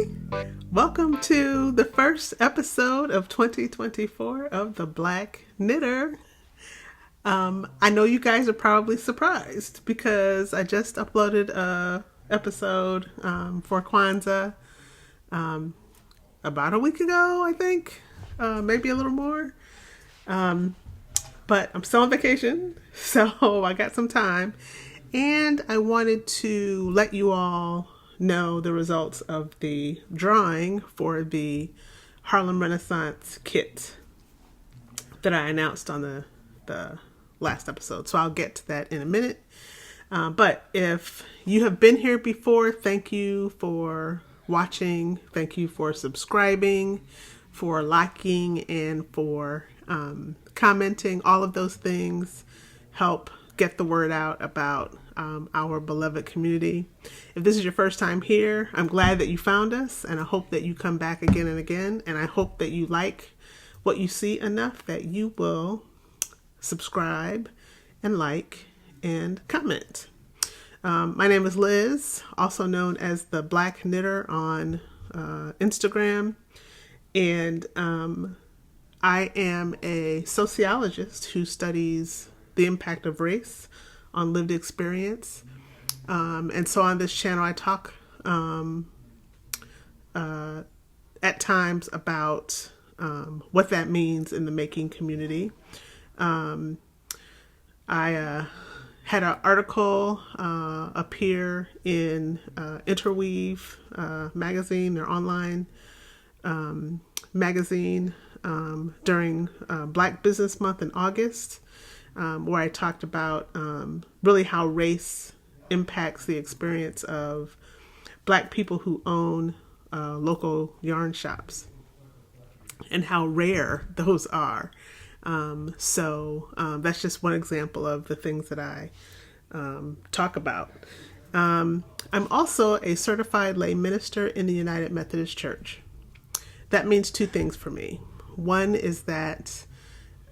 everybody. Welcome to the first episode of 2024 of The Black Knitter. I know you guys are probably surprised because I just uploaded a episode for Kwanzaa about a week ago, I think. Maybe a little more. But I'm still on vacation, so I got some time. And I wanted to let you all know the results of the drawing for the Harlem Renaissance Kit that I announced on the last episode. So I'll get to that in a minute. But if you have been here before, thank you for watching. Thank you for subscribing, for liking, and for commenting. All of those things help get the word out about our beloved community. If this is your first time here, I'm glad that you found us, and I hope that you come back again and again, and I hope that you like what you see enough that you will subscribe and like and comment. My name is Liz, also known as the Black Knitter on Instagram, and I am a sociologist who studies the impact of race on lived experience. And so on this channel, I talk at times about what that means in the making community. I had an article appear in Interweave magazine, their online magazine, during Black Business Month in August, where I talked about really how race impacts the experience of Black people who own local yarn shops and how rare those are. So that's just one example of the things that I talk about. I'm also a certified lay minister in the United Methodist Church. That means two things for me. One is that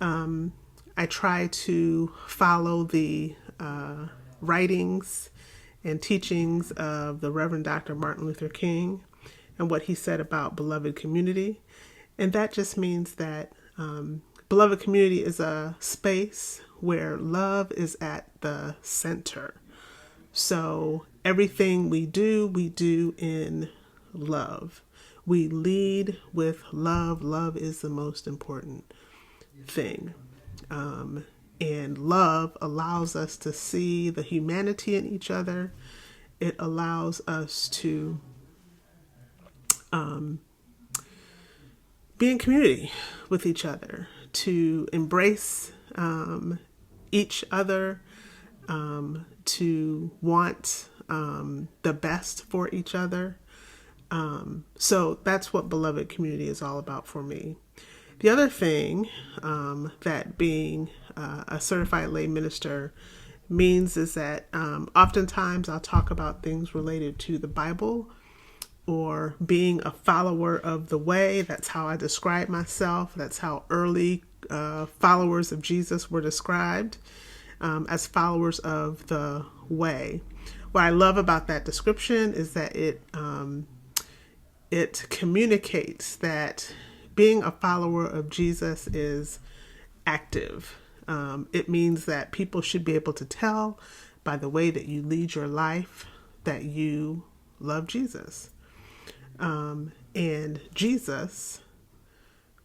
I try to follow the writings and teachings of the Reverend Dr. Martin Luther King and what he said about beloved community. And that just means that beloved community is a space where love is at the center. So everything we do in love. We lead with love. Love is the most important thing. And love allows us to see the humanity in each other. It allows us to be in community with each other, to embrace each other, to want the best for each other. So that's what beloved community is all about for me. The other thing that being a certified lay minister means is that oftentimes I'll talk about things related to the Bible or being a follower of the way. That's how I describe myself. That's how early followers of Jesus were described, as followers of the way. What I love about that description is that it communicates that being a follower of Jesus is active. It means that people should be able to tell by the way that you lead your life that you love Jesus. And Jesus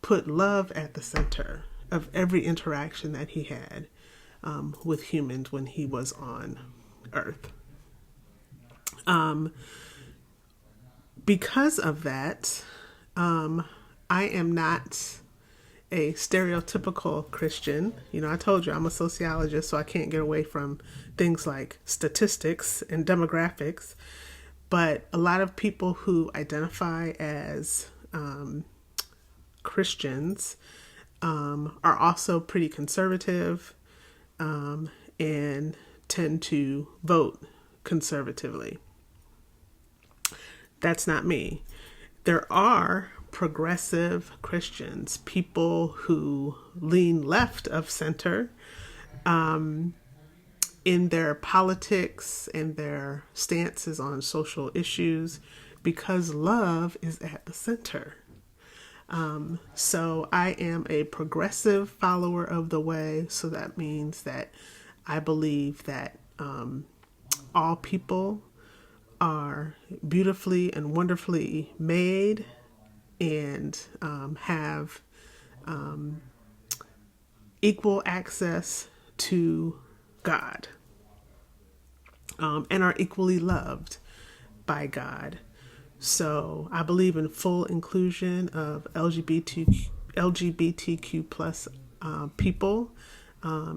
put love at the center of every interaction that he had with humans when he was on earth. Because of that, I am not a stereotypical Christian. You know, I told you I'm a sociologist, so I can't get away from things like statistics and demographics. But a lot of people who identify as Christians are also pretty conservative and tend to vote conservatively. That's not me. There are progressive Christians, people who lean left of center in their politics and their stances on social issues. because love is at the center. So I am a progressive follower of the way. So that means that I believe that all people are beautifully and wonderfully made and have equal access to God, and are equally loved by God. So I believe in full inclusion of LGBTQ plus people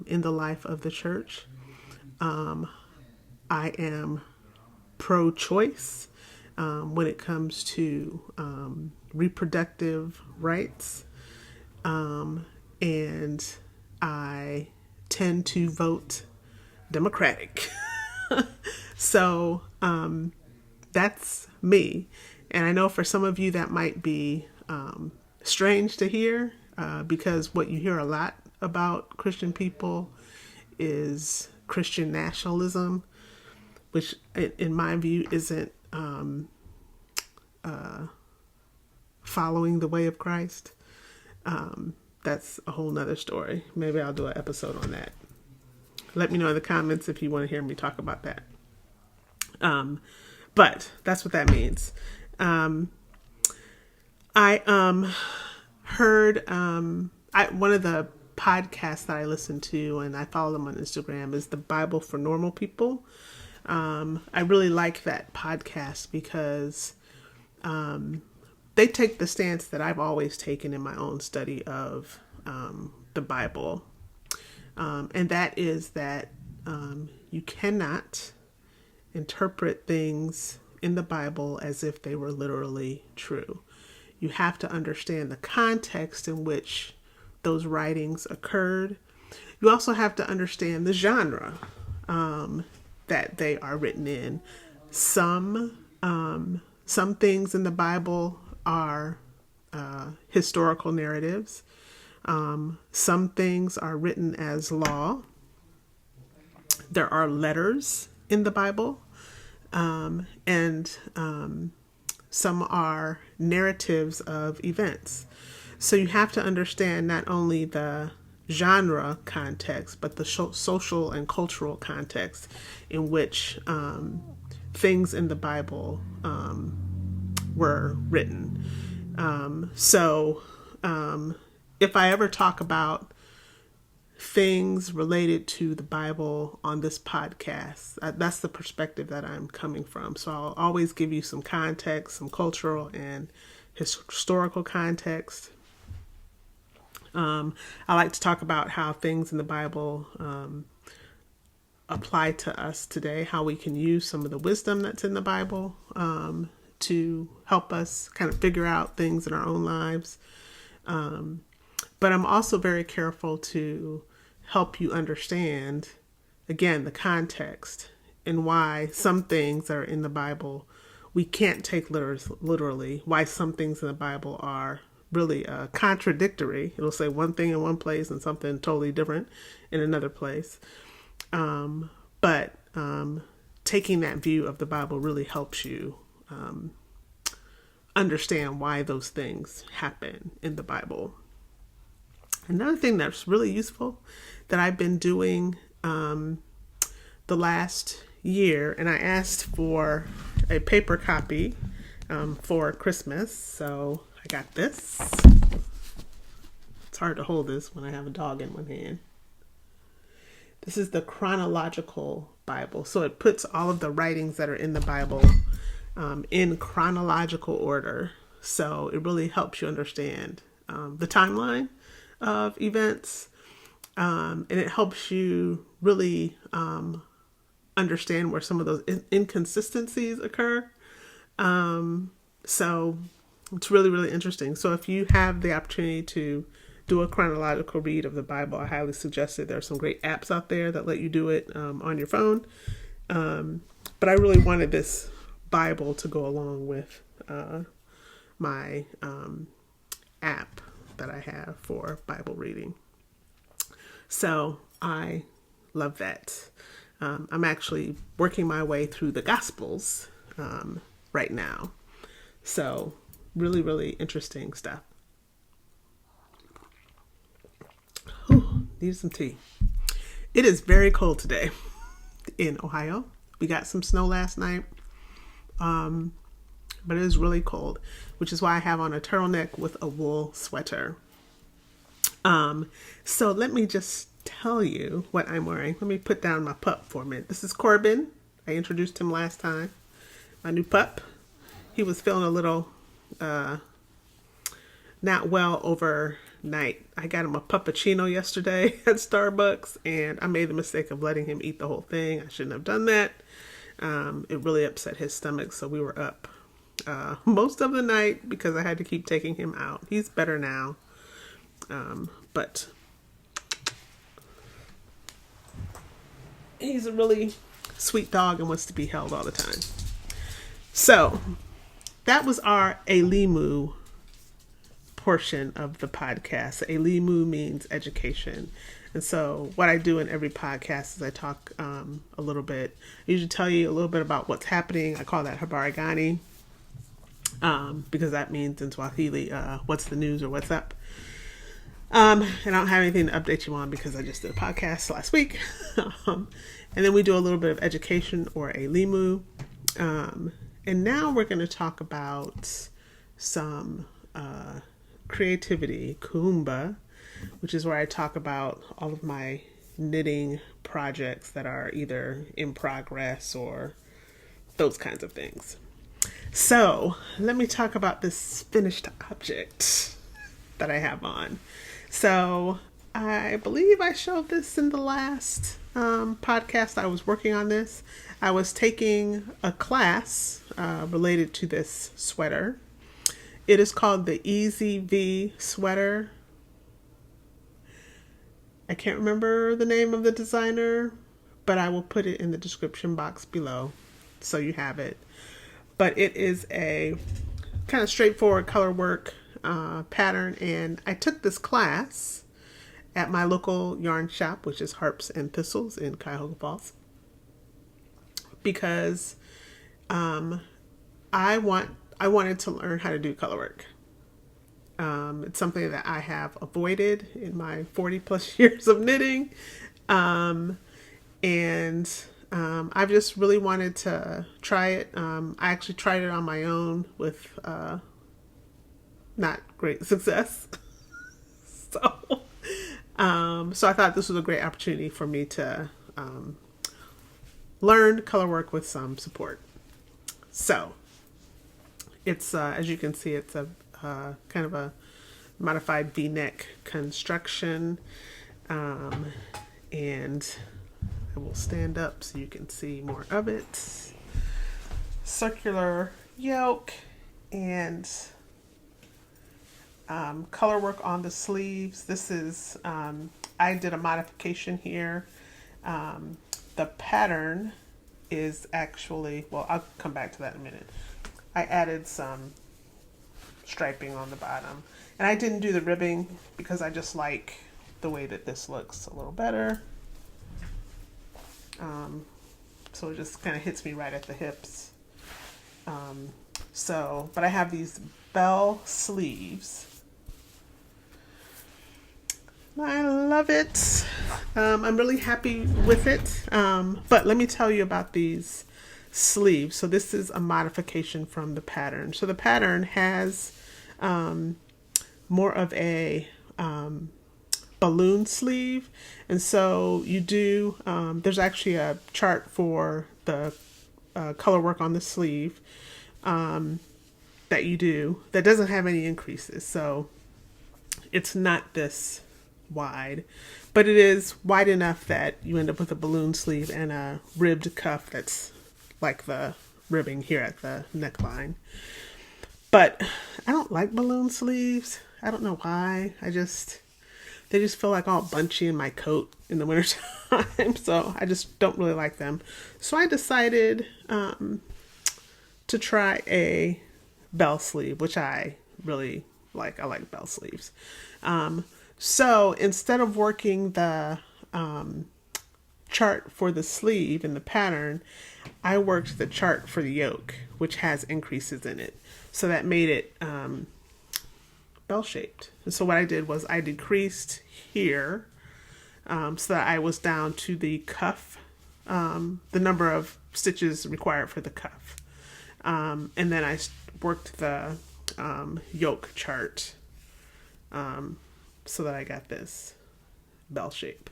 in the life of the church. I am pro-choice when it comes to reproductive rights, and I tend to vote Democratic. So that's me. And I know for some of you that might be strange to hear, because what you hear a lot about Christian people is Christian nationalism, which in my view isn't following the way of Christ. That's a whole nother story. Maybe I'll do an episode on that. Let me know in the comments if you want to hear me talk about that. But that's what that means. I heard one of the podcasts that I listen to, and I follow them on Instagram, is the Bible for Normal People. I really like that podcast because they take the stance that I've always taken in my own study of the Bible. And that is that you cannot interpret things in the Bible as if they were literally true. You have to understand the context in which those writings occurred. You also have to understand the genre that they are written in. Some things in the Bible are historical narratives. Some things are written as law. There are letters in the Bible, and some are narratives of events. So you have to understand not only the genre context, but the social and cultural context in which things in the Bible were written. So if I ever talk about things related to the Bible on this podcast, that's the perspective that I'm coming from. So I'll always give you some context, some cultural and historical context. I like to talk about how things in the Bible apply to us today, how we can use some of the wisdom that's in the Bible to help us kind of figure out things in our own lives. But I'm also very careful to help you understand, again, the context and why some things that are in the Bible we can't take literally, why some things in the Bible are really contradictory. It'll say one thing in one place and something totally different in another place. But taking that view of the Bible really helps you understand why those things happen in the Bible. Another thing that's really useful that I've been doing the last year, and I asked for a paper copy for Christmas, so I got this. It's hard to hold this when I have a dog in one hand. This is the Chronological Bible, so it puts all of the writings that are in the Bible in chronological order, so it really helps you understand the timeline of events, and it helps you really understand where some of those inconsistencies occur. So it's really, really interesting. So if you have the opportunity to do a chronological read of the Bible, I highly suggest it. There are some great apps out there that let you do it on your phone. But I really wanted this Bible to go along with my app that I have for Bible reading. So I love that. I'm actually working my way through the Gospels right now. So really, really interesting stuff. Whew, need some tea. It is very cold today in Ohio. We got some snow last night. But it is really cold, which is why I have on a turtleneck with a wool sweater. So let me just tell you what I'm wearing. Let me put down my pup for a minute. This is Corbin. I introduced him last time. My new pup. He was feeling a little not well overnight. I got him a puppuccino yesterday at Starbucks, and I made the mistake of letting him eat the whole thing. I shouldn't have done that. It really upset his stomach, so we were up most of the night because I had to keep taking him out. He's better now, but he's a really sweet dog and wants to be held all the time. So that was our Elimu portion of the podcast. Elimu means education. And so what I do in every podcast is I talk a little bit. I usually tell you a little bit about what's happening. I call that Habari Gani because that means in Swahili, what's the news or what's up. And I don't have anything to update you on because I just did a podcast last week. And then we do a little bit of education or Elimu. And now we're going to talk about some creativity, Kuumba, which is where I talk about all of my knitting projects that are either in progress or those kinds of things. So let me talk about this finished object that I have on. So I believe I showed this in the last podcast. I was working on this. I was taking a class related to this sweater. It is called the Easy V sweater. I can't remember the name of the designer, but I will put it in the description box below so you have it. But it is a kind of straightforward color work pattern, and I took this class at my local yarn shop, which is Harps and Thistles in Cuyahoga Falls, because I wanted to learn how to do color work. It's something that I have avoided in my 40 plus years of knitting. I've just really wanted to try it. I actually tried it on my own with not great success. So I thought this was a great opportunity for me to learn color work with some support. So it's, as you can see, it's a kind of a modified V-neck construction. And I will stand up so you can see more of it. Circular yoke and color work on the sleeves. This is, I did a modification here. The pattern is actually, well, I'll come back to that in a minute. I added some striping on the bottom. And I didn't do the ribbing because I just like the way that this looks a little better. So it just kind of hits me right at the hips. But I have these bell sleeves. I love it. I'm really happy with it. But let me tell you about these sleeves. So this is a modification from the pattern. So the pattern has more of a balloon sleeve, and so you do there's actually a chart for the color work on the sleeve that you do that doesn't have any increases, so it's not this wide, but it is wide enough that you end up with a balloon sleeve and a ribbed cuff that's like the ribbing here at the neckline. But I don't like balloon sleeves. I don't know why. They just feel like all bunchy in my coat in the wintertime. So I just don't really like them. So I decided to try a bell sleeve, which I really like. I like bell sleeves. So instead of working the chart for the sleeve in the pattern, I worked the chart for the yoke, which has increases in it. So that made it bell-shaped. And so what I did was I decreased here so that I was down to the cuff, the number of stitches required for the cuff. And then I worked the yoke chart so that I got this bell shape.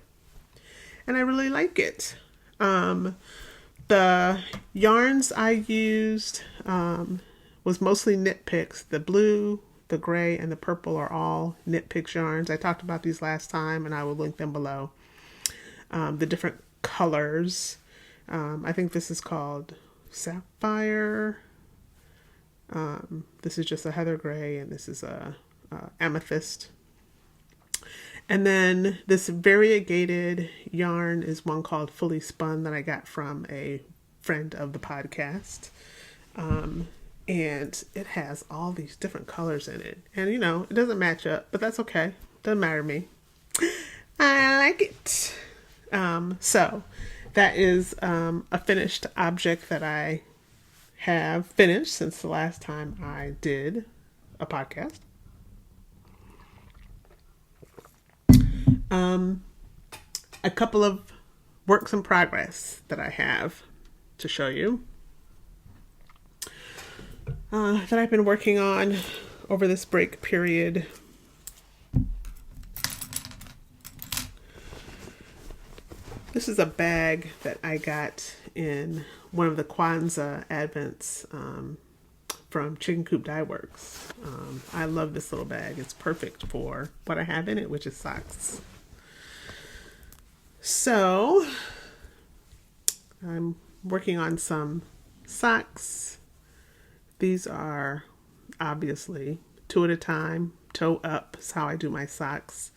And I really like it. The yarns I used was mostly Knit Picks. The blue, the gray, and the purple are all Knit Picks yarns. I talked about these last time, and I will link them below. The different colors. I think this is called Sapphire. This is just a heather gray, and this is a amethyst. And then this variegated yarn is one called Fully Spun that I got from a friend of the podcast. And it has all these different colors in it. And, it doesn't match up, but that's okay. Doesn't matter to me. I like it. So that is a finished object that I have finished since the last time I did a podcast. A couple of works in progress that I have to show you that I've been working on over this break period. This is a bag that I got in one of the Kwanzaa Advents from Chicken Coop Dye Works. I love this little bag. It's perfect for what I have in it, which is socks. So I'm working on some socks. These are obviously 2 at a time, toe up is how I do my socks.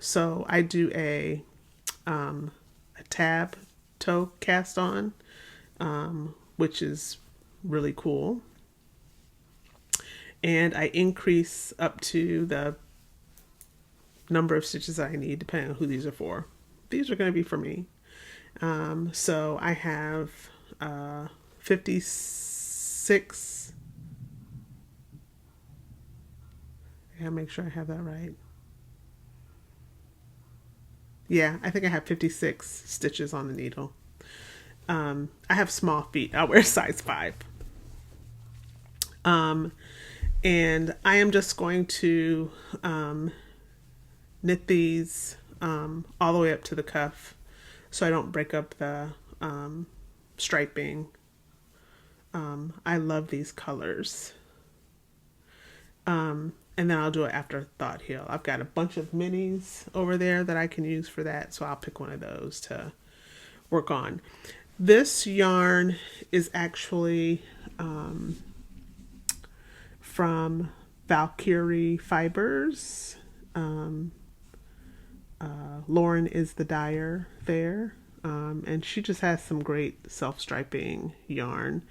So I do a tab toe cast on, which is really cool. And I increase up to the number of stitches I need, depending on who these are for. These are going to be for me. So I have 56. I gotta make sure I have that right. Yeah, I think I have 56 stitches on the needle. I have small feet. I wear size 5. And I am just going to knit these all the way up to the cuff so I don't break up the striping. I love these colors. And then I'll do an afterthought heel. I've got a bunch of minis over there that I can use for that, so I'll pick one of those to work on. This yarn is actually from Valkyrie Fibers. Lauren is the dyer there, and she just has some great self-striping yarn.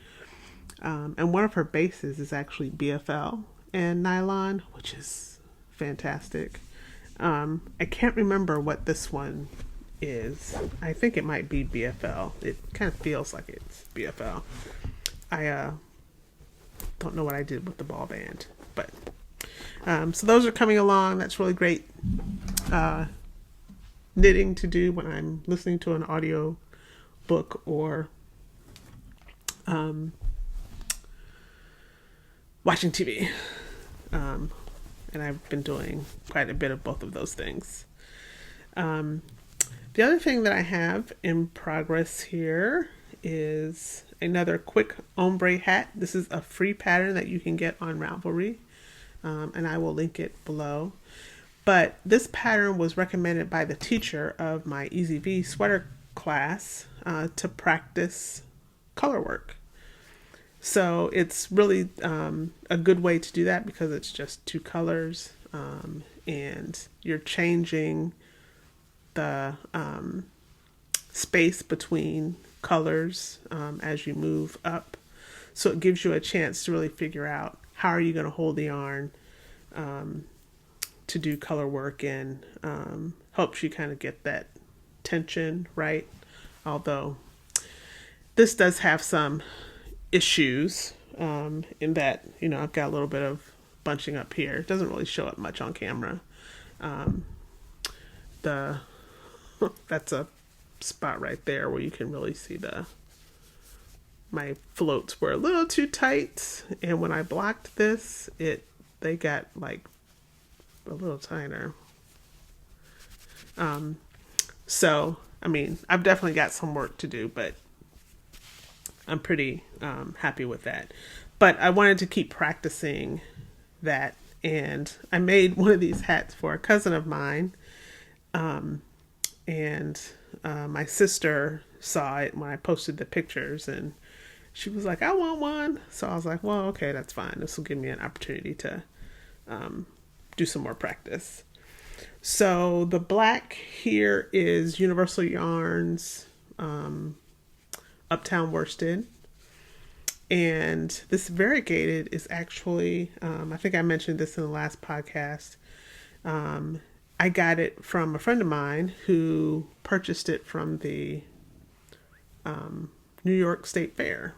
And one of her bases is actually BFL and nylon, which is fantastic. I can't remember what this one is. I think it might be BFL. It kind of feels like it's BFL. I don't know what I did with the ball band, but so those are coming along. That's really great knitting to do when I'm listening to an audio book or watching TV. And I've been doing quite a bit of both of those things. The other thing that I have in progress here is another quick ombre hat. This is a free pattern that you can get on Ravelry, and I will link it below. But this pattern was recommended by the teacher of my Easy V sweater class to practice color work. So it's really a good way to do that because it's just 2 colors and you're changing the space between colors as you move up. So it gives you a chance to really figure out how are you going to hold the yarn to do color work, and helps you kind of get that tension, right? Although this does have some issues in that, I've got a little bit of bunching up here. It doesn't really show up much on camera. That's a spot right there where you can really see my floats were a little too tight, and when I blocked this, they got like a little tighter. So I mean, I've definitely got some work to do, but I'm pretty happy with that. But I wanted to keep practicing that, and I made one of these hats for a cousin of mine, and my sister saw it when I posted the pictures, and she was like, I want one. So I was like, well, okay, that's fine. This will give me an opportunity to do some more practice. So the black here is Universal Yarns Uptown Worsted. And this variegated is actually, I think I mentioned this in the last podcast. I got it from a friend of mine who purchased it from the New York State Fair.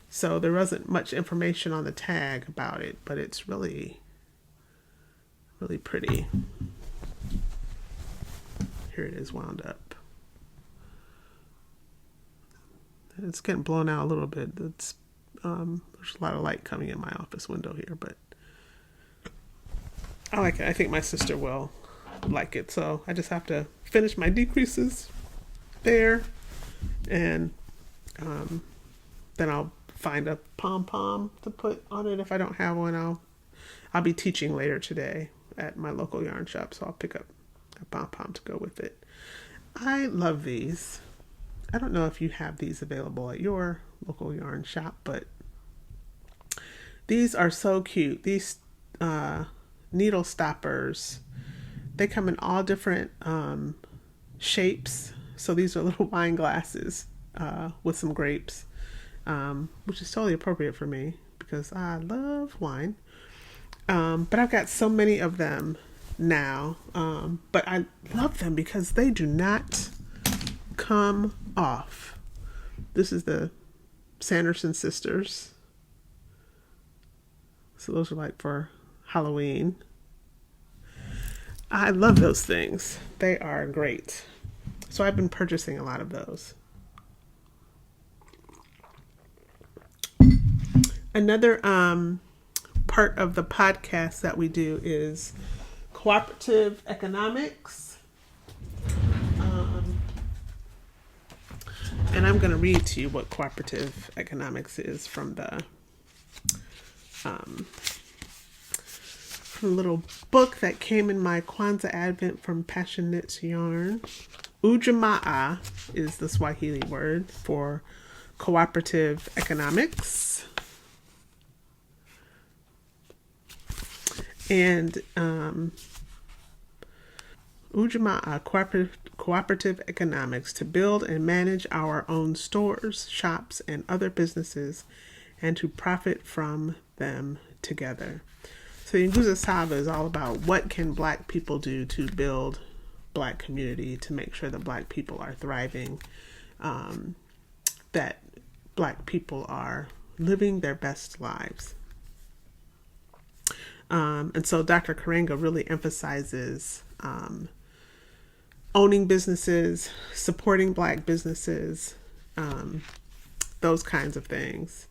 So there wasn't much information on the tag about it, but it's really, really pretty. Here it is wound up. It's getting blown out a little bit. There's a lot of light coming in my office window here, but I like it. I think my sister will like it. So I just have to finish my decreases there, and then I'll find a pom-pom to put on it. If I don't have one, I'll be teaching later today at my local yarn shop, so I'll pick up a pom-pom to go with it. I love these. I don't know if you have these available at your local yarn shop, but these are so cute. These needle stoppers, they come in all different shapes. So these are little wine glasses with some grapes, which is totally appropriate for me because I love wine. But I've got so many of them now, but I love them because they do not come off. This is the Sanderson sisters. So those are like for Halloween. I love those things. They are great. So I've been purchasing a lot of those. Another part of the podcast that we do is cooperative economics. And I'm going to read to you what cooperative economics is from the little book that came in my Kwanzaa Advent from Passion Knits Yarn. Ujamaa is the Swahili word for cooperative economics. And Ujamaa, cooperative economics, to build and manage our own stores, shops, and other businesses, and to profit from them together. So the Nguza Saba is all about what can Black people do to build Black community, to make sure that Black people are thriving, that Black people are living their best lives. And so Dr. Karenga really emphasizes owning businesses, supporting Black businesses, those kinds of things.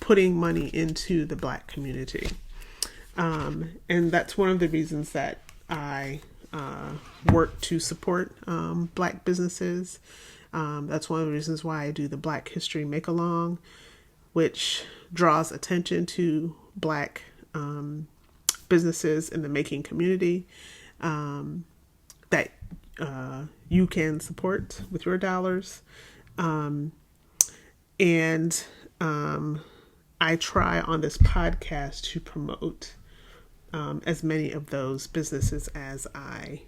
Putting money into the Black community. And that's one of the reasons that I work to support Black businesses. That's one of the reasons why I do the Black History Make-Along, which draws attention to Black businesses in the making community that you can support with your dollars. And I try on this podcast to promote as many of those businesses as I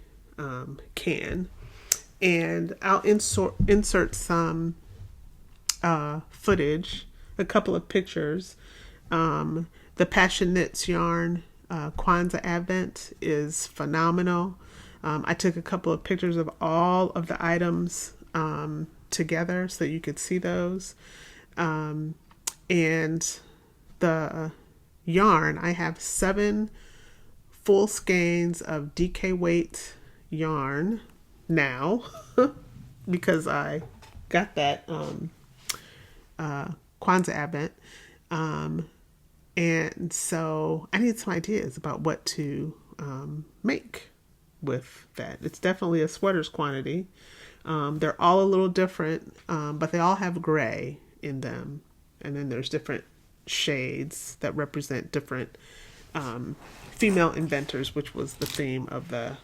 can. And I'll insert some footage, a couple of pictures. The Passion Knits Yarn Kwanzaa Advent is phenomenal. I took a couple of pictures of all of the items together so that you could see those. And the yarn, I have 7 full skeins of DK weight yarn now because I got that Kwanzaa Advent. And so I need some ideas about what to make with that. It's definitely a sweater's quantity. They're all a little different, but they all have gray in them. And then there's different shades that represent different female inventors, which was the theme of the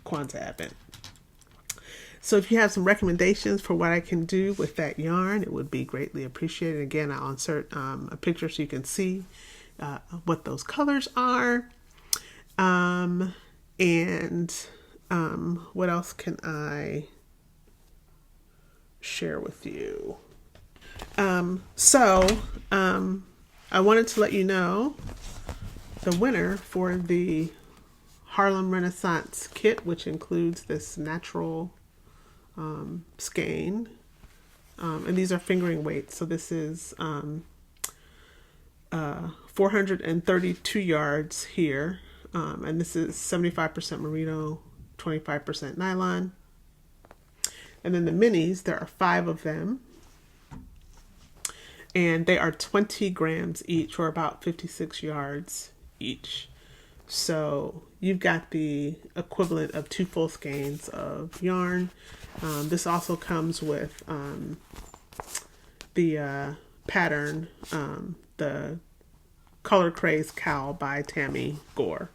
Kwanzaa Advent. So if you have some recommendations for what I can do with that yarn, it would be greatly appreciated. Again, I'll insert a picture so you can see what those colors are. What else can I share with you? I wanted to let you know the winner for the Harlem Renaissance Kit, which includes this natural skein, and these are fingering weights. So this is 432 yards here, and this is 75% merino, 25% nylon. And then the minis, there are 5 of them, and they are 20 grams each, or about 56 yards each. So you've got the equivalent of 2 full skeins of yarn. This also comes with the pattern, the Color Craze Cowl by Tammy Gore.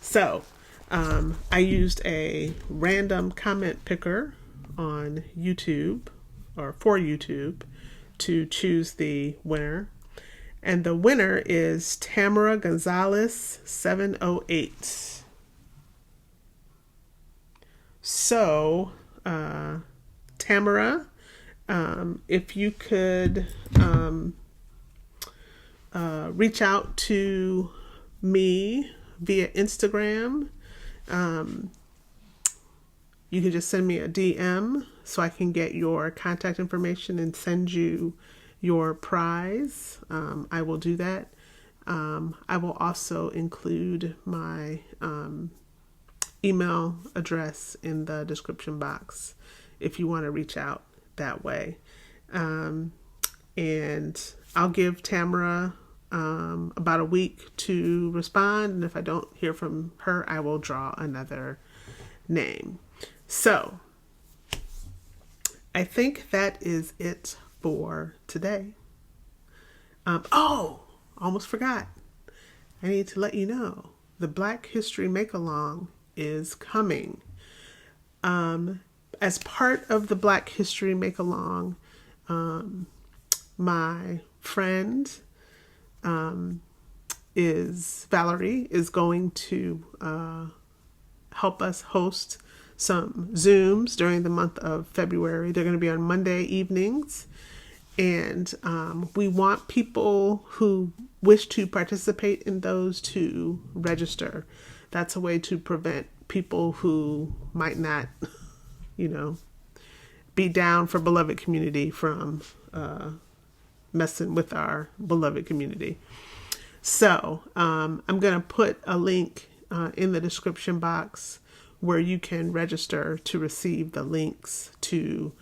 So I used a random comment picker on YouTube, or for YouTube, to choose the winner. And the winner is Tamara Gonzalez 708. So, Tamara, if you could reach out to me via Instagram, you can just send me a DM so I can get your contact information and send you your prize. I will do that. I will also include my email address in the description box if you want to reach out that way. And I'll give Tamara about a week to respond. And if I don't hear from her, I will draw another name. So I think that is it for today. Almost forgot. I need to let you know the Black History Make-Along is coming. As part of the Black History Make-Along, my friend Valerie is going to help us host some Zooms during the month of February. They're going to be on Monday evenings. And we want people who wish to participate in those to register. That's a way to prevent people who might not, be down for beloved community from messing with our beloved community. So I'm going to put a link in the description box where you can register to receive the links to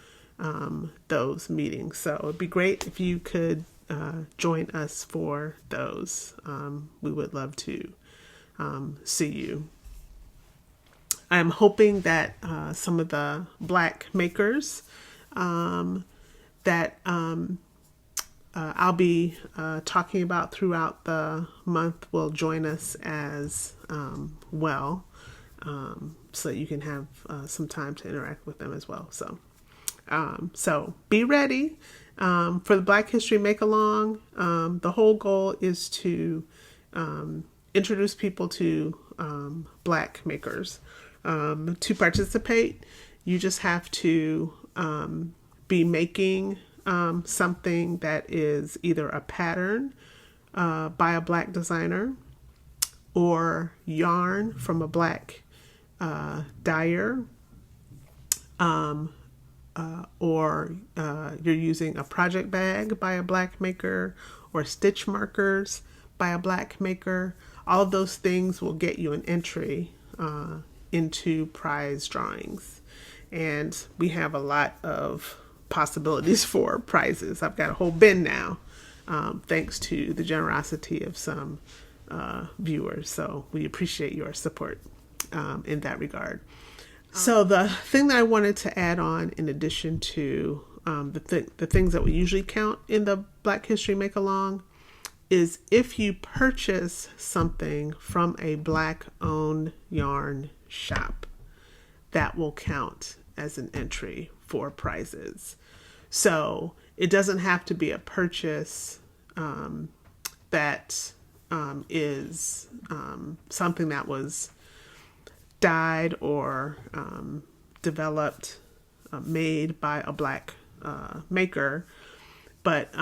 those meetings. So it'd be great if you could join us for those. We would love to see you. I'm hoping that some of the Black makers that I'll be talking about throughout the month will join us as well, so that you can have some time to interact with them as well. So be ready for the Black History Make-Along. The whole goal is to introduce people to Black makers. To participate, you just have to be making something that is either a pattern by a Black designer or yarn from a Black dyer, or you're using a project bag by a black maker, or stitch markers by a black maker, all of those things will get you an entry into prize drawings. And we have a lot of possibilities for prizes. I've got a whole bin now, thanks to the generosity of some viewers. So we appreciate your support in that regard. So the thing that I wanted to add on, in addition to the things that we usually count in the Black History Make-Along, is if you purchase something from a Black-owned yarn shop, that will count as an entry for prizes. So it doesn't have to be a purchase that is something that was dyed or developed, made by a black maker, but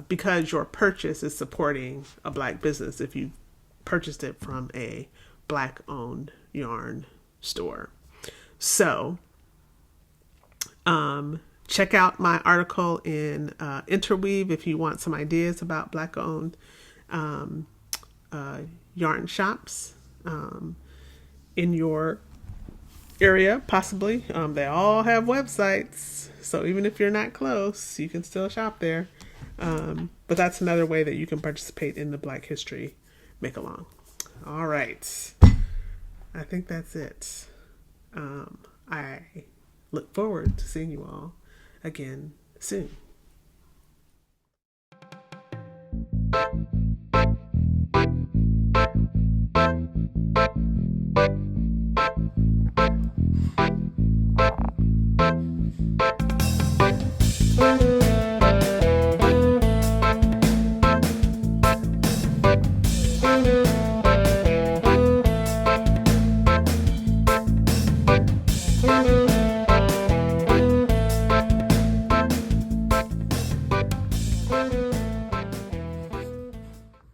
because your purchase is supporting a black business if you purchased it from a black-owned yarn store. So check out my article in Interweave if you want some ideas about black-owned yarn shops in your area, possibly. They all have websites, so even if you're not close, you can still shop there. But that's another way that you can participate in the Black History Make-Along. All right. I think that's it. I look forward to seeing you all again soon.